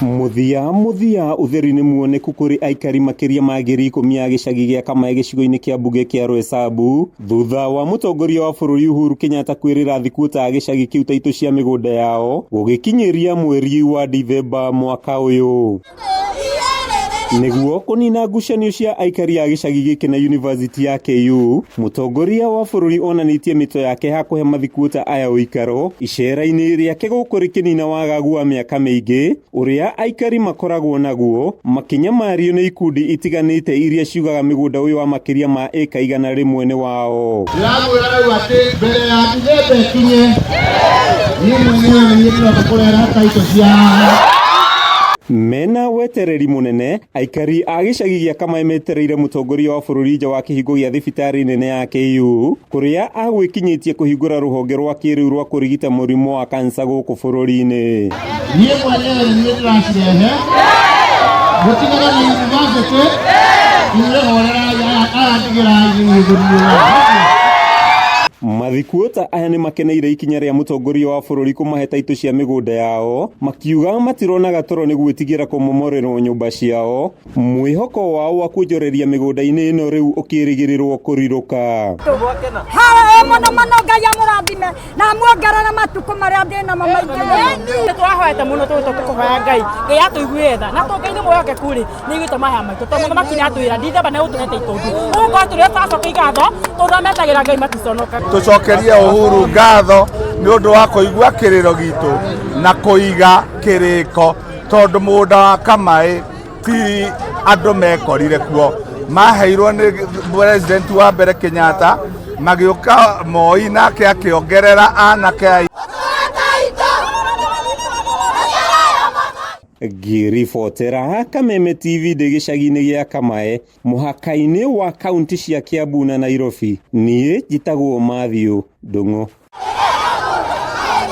Muthia utheri ni muoneku kuri aikari makiria ma ngiri 10 ya gicagi gia Kamae gicigo-ini kia mbunge kia Roysambu thutha wa mutongoria wa bururi Uhuru Kenyatta kwirira thikuta a gicagi kiu taito cia migunda yao gugikinyiria mweri wa Dithemba mwaka uyu. Niguo kunina ngucanio cia aikari a gicagi giki na University ya KU, mutongoria wa bururi onanitie mito yake hakuhe mathikuta aya uikaro icera-ini riake gukuri kinina wagagu wa miaka mingi uria aikari makoragwo naguo makinyamario ni ikundi itiganite iria ciugaga migunda uyu wa makiria ma eka 100 ni wao. Ndĩramwĩra atĩ mbere ya Dithemba ikinye niĩ mwenyewe nĩnyitĩrwo kũrera taito cia mena wetereri munene aikari a gicagi gia Kamae metereire mutongoria wa bururi nja wa kihingo gia thibitari nene ya KU kuria agwikinyitie kuhingura ruhonge rwa kiriu rwa kurigita murimo wa kansa guku bururi-ini. Niĩ mwenyewe nĩndĩracirehe gũtigana na university nĩrehorera arandigira igũrũ. Mathikuota aya ni makeneire ikinya ria mutongoria wa bururi kumahe taito cia migunda yao makiuga matironaga toro ni gwitigira kumomorerwo nyumba ciao mwihoko wao wa kujoreria migunda-ini ino riu ukirigirirwo kuriruka. Hawe mono Ngai amurathime na muongerere matuko maria ndina mamaingĩ twahoete muno tukuhoya Ngai Ngai atuigue tha na Ngai ni mwoke kuri ni gwita mahya maitu tondu makini atwira Dithemba na uturete itundu ugo atwira tacoka igatho turametagira Ngai maticonoka tucokerie Uhuru ngatho ni undu wa kuigua kiriro gitu na kuiga kiriko tondu munda wa Kamae ti andu mekorire kuo maheirwo ni president wa mbere Kenyatta magiuka Moi nake akiongerera anake. Ngiribotera Kameme TV de gicagi-ini gia Kamae muhaka-ini wa kaunti cia Kiambu na Nairobi. Nie njitagwo Mathew Ndung'u.